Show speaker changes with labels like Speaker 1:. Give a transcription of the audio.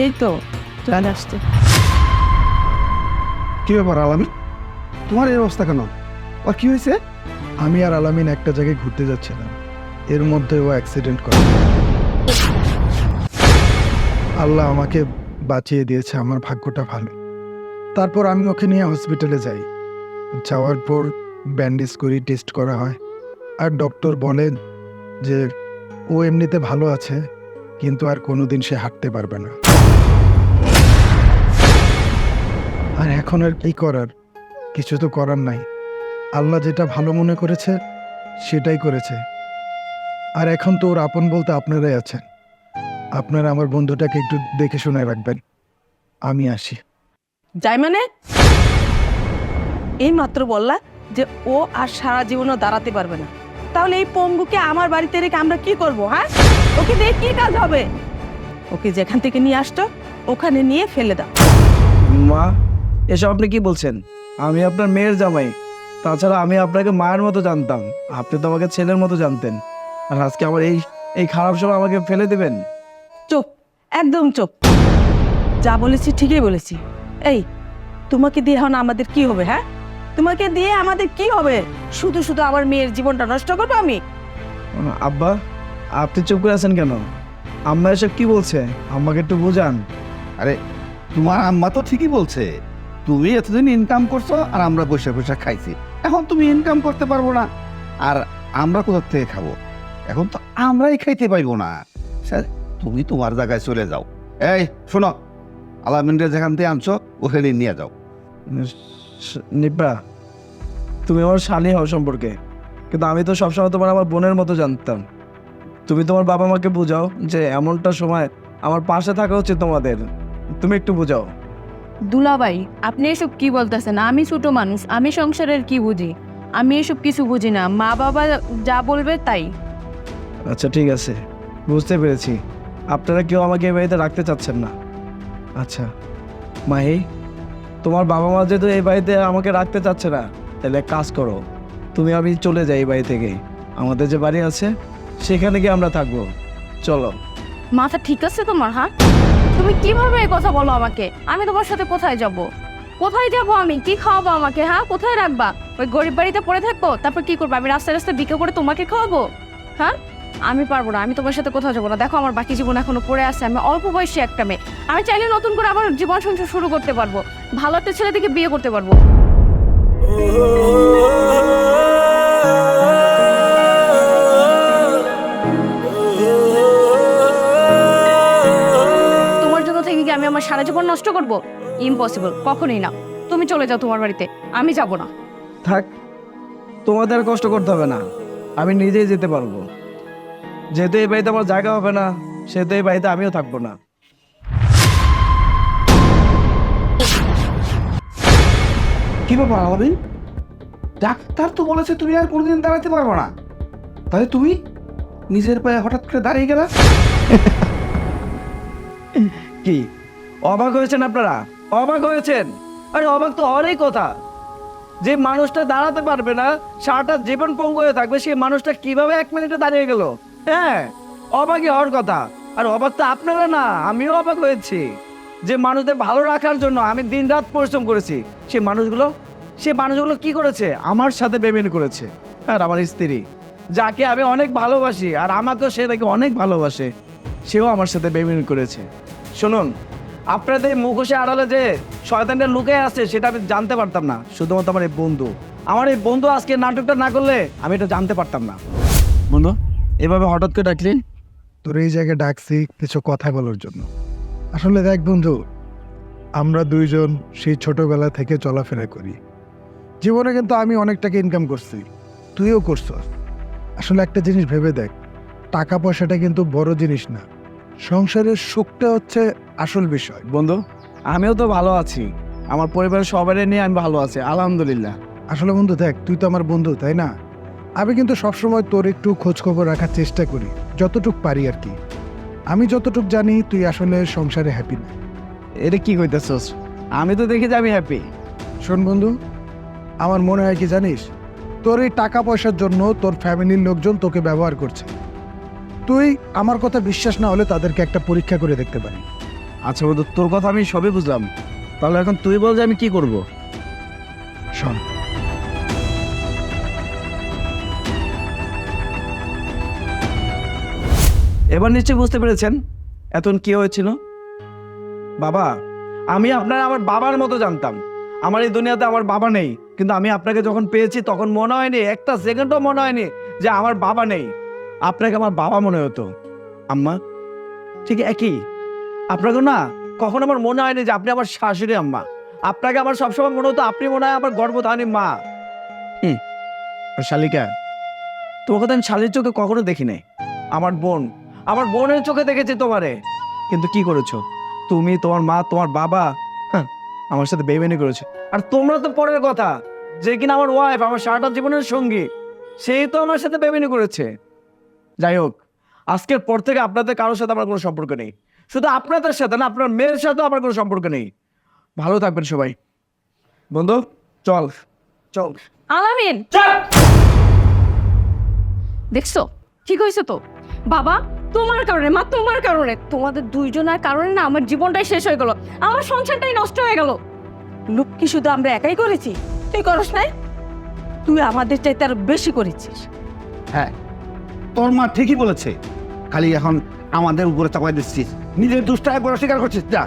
Speaker 1: এই তো চলে আসছে।
Speaker 2: কি ব্যাপার আলামিন, তোমার এই অবস্থা কেন? আর কি হয়েছে? আমি আর আলামিন একটা জায়গায় ঘুরতে যাচ্ছিলাম, এর মধ্যে ও অ্যাক্সিডেন্ট করে। আল্লাহ আমাকে বাঁচিয়ে দিয়েছে, আমার ভাগ্যটা ভালো। তারপর আমি ওকে নিয়ে হসপিটালে যাই। যাওয়ার পর ব্যান্ডেজ করি, টেস্ট করা হয়, আর ডক্টর বলেন যে ও এমনিতে ভালো আছে, কিন্তু আর কোনোদিন সে হাঁটতে পারবে না। আর এখন আর কি করার? কিছু তো করার নাই। আল্লাহ যেটা ভালো মনে করেছে সেটাই করেছে। আর এখন তো ওর আপন বলতে আপনারাই আছেন। আপনারা আমার বন্ধুটাকে একটু দেখে শুনে রাখবেন। আমি আসি।
Speaker 1: যাই মানে? এই মাত্র বললা যে ও আর সারা জীবনও দাঁড়াতে পারবে না, তাহলে এই পঙ্গুকে আমার বাড়িতে রেখে আমরা কি করব? হ্যাঁ, ওকে দিয়ে কি কাজ হবে? ওকে যেখান থেকে নিয়ে আসতো ওখানে নিয়ে ফেলে দাও।
Speaker 3: মা, এসব আপনি কি বলছেন? আমি আপনার মেয়ের জামাই। তাছাড়া আমি আপনাকে মায়ের মতো জানতাম, আপনি তো আমাকে ছেলের মতো জানতেন। আর আজকে আমার এই এই খারাপ সময় আমাকে ফেলে দেবেন?
Speaker 1: চুপ, একদম চুপ। যা বলেছি ঠিকই বলেছি। এই, তোমাকে দিয়ে এখন আমাদের কি হবে? হ্যাঁ, তোমাকে দিয়ে আমাদের কি হবে? শুধু শুধু আমার মেয়ের জীবনটা নষ্ট করবো আমি?
Speaker 3: আব্বা, আপনি চুপ করে আছেন কেন? আম্মা এসব কি বলছে? আম্মাকে একটু বোঝান।
Speaker 4: আরে তোমার আম্মা তো ঠিকই বলছে, তুমি এতদিন ইনকাম করছো আর আমরা বসে বসে খাইছি। এখন তুমি ইনকাম করতে পারবো না, আর আমরা কোথা থেকে খাবো? এখন তো আমরাই খাইতে পাইবো না। স্যার, তুমি তোমার জায়গায় চলে যাও। এই শোনো, আলামিনরে যেখান থেকে আনছো ওখানে নিয়ে যাও।
Speaker 3: নিপা, তুমি আমার শালি হও সম্পর্কে, কিন্তু আমি তো সবসময় তোমার আমার বোনের মতো জানতাম। তুমি তোমার বাবা মাকে বোঝাও যে এমনটা সময় আমার পাশে থাকা উচিত তোমাদের। তুমি একটু বোঝাও।
Speaker 5: দুলাভাই, আপনি এসব কি বলতেছেন? আমি ছোট মানুষ, আমি সংসারের কি বুঝি? আমি এসব কিছু বুঝি না। মা বাবা যা বলবে তাই।
Speaker 3: আচ্ছা ঠিক আছে, বুঝতে পেরেছি। আপনারা কেউ আমাকে এই বাড়িতে রাখতে চাচ্ছেন না। আচ্ছা মাহি, তোমার বাবা মা যেহেতু এই বাড়িতে আমাকে রাখতে চাচ্ছে না, তাহলে এক কাজ করো, তুমি আমি চলে যাই এই বাড়ি থেকে। আমাদের যে বাড়ি আছে সেখানে গিয়ে আমরা থাকবো। চলো।
Speaker 5: মাথা ঠিক আছে তোমার? হ্যাঁ, তুমি কিভাবে এই কথা বলো আমাকে? আমি তোমার সাথে কোথায় যাব? কোথায় যাব আমি? কি খাওয়াবো আমাকে? হ্যাঁ, কোথায় রাখবা? ওই গরিব বাড়িতে পড়ে থাকবো? তারপর কি করবো? আমি রাস্তায় রাস্তায় বিক্রি করে তোমাকে খাওয়াবো? হ্যাঁ, আমি পারবো না। আমি তোমার সাথে কোথাও যাবো না। দেখো, আমার বাকি জীবন এখনো পড়ে আছে। আমি অল্প বয়সী একটা মেয়ে। আমি চাইলে নতুন করে আবার জীবন সংসার শুরু করতে পারবো। ভালো একটা ছেলে থেকে বিয়ে করতে পারবো। তোমার জন্য থেকে কি আমি আমার সারা জীবন নষ্ট করবো? ইম্পসিবল, কখনোই না। তুমি চলে যাও তোমার বাড়িতে, আমি যাব না।
Speaker 3: থাক, তোমাদের আর কষ্ট করতে হবে না, আমি নিজেই যেতে পারবো। যেহেতু এই বাড়িতে আমার জায়গা হবে না, সেহেতু এই বাড়িতে আমিও থাকবো না।
Speaker 4: কি ব্যাপার আলামিন? ডাক্তার তো বলেছে তুমি আর কোনোদিন দাঁড়াতে পারবো না, তাহলে তুমি নিজের পায়ে হঠাৎ করে দাঁড়িয়ে গেলা?
Speaker 3: কি অবাক হয়েছেন আপনারা? অবাক হয়েছেন? আরে অবাক তো অনেক কথা। যে মানুষটা দাঁড়াতে পারবে না, সারাটা জীবন পঙ্গু হয়ে থাকবে, সেই মানুষটা কিভাবে 1 মিনিটে দাঁড়িয়ে গেল? হ্যাঁ, অবাকই হওয়ার কথা। আর অবাক তো আপনারা না, আমিও অবাক হয়েছি। যে মানুষদের ভালো রাখার জন্য আমি দিনরাত পরিশ্রম করেছি, সে মানুষগুলো কি করেছে? আমার সাথে বেমেনি করেছে। আর আমার স্ত্রী, যাকে আমি অনেক ভালোবাসি আর আমাকেও সে তাকে অনেক ভালোবাসে, সেও আমার সাথে বেমেনি করেছে। শুনুন, আপনাদের মুখোশে আড়ালে যে শয়তানটা লুকে আছে সেটা আমি জানতে পারতাম না। শুধুমাত্র আমার এই বন্ধু আজকে নাটকটা না করলে আমি এটা জানতে পারতাম না। বন্ধু, এভাবে হঠাৎ করে ডাকলি?
Speaker 2: তোর এই জায়গায় ডাকছি কিছু কথা বলার জন্য। আসলে দেখ বন্ধু, আমরা দুইজন সেই ছোটবেলা থেকে চলাফেরা করি। জীবনে কিন্তু আমি অনেক টাকা ইনকাম করছি, তুইও করছস। আসলে একটা জিনিস ভেবে দেখ, টাকা পয়সাটা কিন্তু বড় জিনিস না, সংসারের সুখটা হচ্ছে আসল বিষয়।
Speaker 3: বন্ধু, আমিও তো ভালো আছি, আমার পরিবারের সবাই নিয়ে আমি ভালো আছি, আলহামদুলিল্লাহ।
Speaker 2: আসলে বন্ধু দেখ, তুই তো আমার বন্ধু, তাই না? আমি কিন্তু সবসময় তোর একটু খোঁজ খবর রাখার চেষ্টা করি, যতটুক পারি আর কি। আমি যতটুক জানি তুই আসলে সংসারে হ্যাপি না।
Speaker 3: এটা কি কইতেছস? আমি তো দেখি যে আমি হ্যাপি।
Speaker 2: শোন বন্ধু, আমার মনে হয় কি জানিস, তোর এই টাকা পয়সার জন্য তোর ফ্যামিলির লোকজন তোকে ব্যবহার করছে। তুই আমার কথা বিশ্বাস না হলে তাদেরকে একটা পরীক্ষা করে দেখতে পারি।
Speaker 3: আচ্ছা বন্ধু, তোর কথা আমি সবই বুঝলাম, তাহলে এখন তুই বল যে আমি কি করব।
Speaker 2: শোন,
Speaker 3: এবার নিশ্চয়ই বুঝতে পেরেছেন এতক্ষণ কি হয়েছিল। বাবা, আমি আপনার আমার বাবার মতো জানতাম। আমার এই দুনিয়াতে আমার বাবা নেই, কিন্তু আমি আপনাকে যখন পেয়েছি তখন মনে হয়নি, একটা সেকেন্ডও মনে হয়নি যে আমার বাবা নেই। আপনাকে আমার বাবা মনে হতো। আম্মা ঠিক একই, আপনাকে না কখন আমার মনে হয়নি যে আপনি আমার শাশুড়ি আম্মা। আপনাকে আমার সবসময় মনে হতো আপনি মনে হয় আমার গর্ভধারী মা। আর শালিকা, তোমাকে তো আমি শালির চোখে কখনো দেখি নাই। আমার বোন, আমার বোনের চোখে দেখেছি তোমারে, কিন্তু কি করেছো তুমি, তোমার মা, তোমার বাবা, হ্যাঁ, আমার সাথে বেইমানি করেছে। আর তোমরা তো পরের কথা, যে কিনা আমার ওয়াইফ, আমার সারাটা জীবনের সঙ্গী, সেই তো আমার সাথে বেইমানি করেছে। যাই হোক, আজকের পর থেকে আপনাদের কারোর সাথে আমার কোনো সম্পর্ক নেই। শুধু আপনাদের সাথে না, আপনার মেয়ের সাথেও আমার কোনো সম্পর্ক নেই। ভালো থাকবেন সবাই। বন্ধু চল চল।
Speaker 5: আলামিন, দেখছো ঠিক হয়েছে তো বাবা, তোমার কারণে মা, তোমার কারণে, তোমাদের দুইজনের কারণে না আমার জীবনটাই শেষ হয়ে গেল, আমার সংসারটাই নষ্ট হয়ে গেল।
Speaker 1: লোক কি শুধু আমরা একাই করেছি? তুই করস নাই? তুই আমাদের চাইতে আরো বেশি করেছিস।
Speaker 4: হ্যাঁ, তোর মা ঠিকই বলেছে, খালি এখন আমাদের উপরে চাপাই দিচ্ছিস, নিজের দুষ্টা একবার স্বীকার করছিস। যা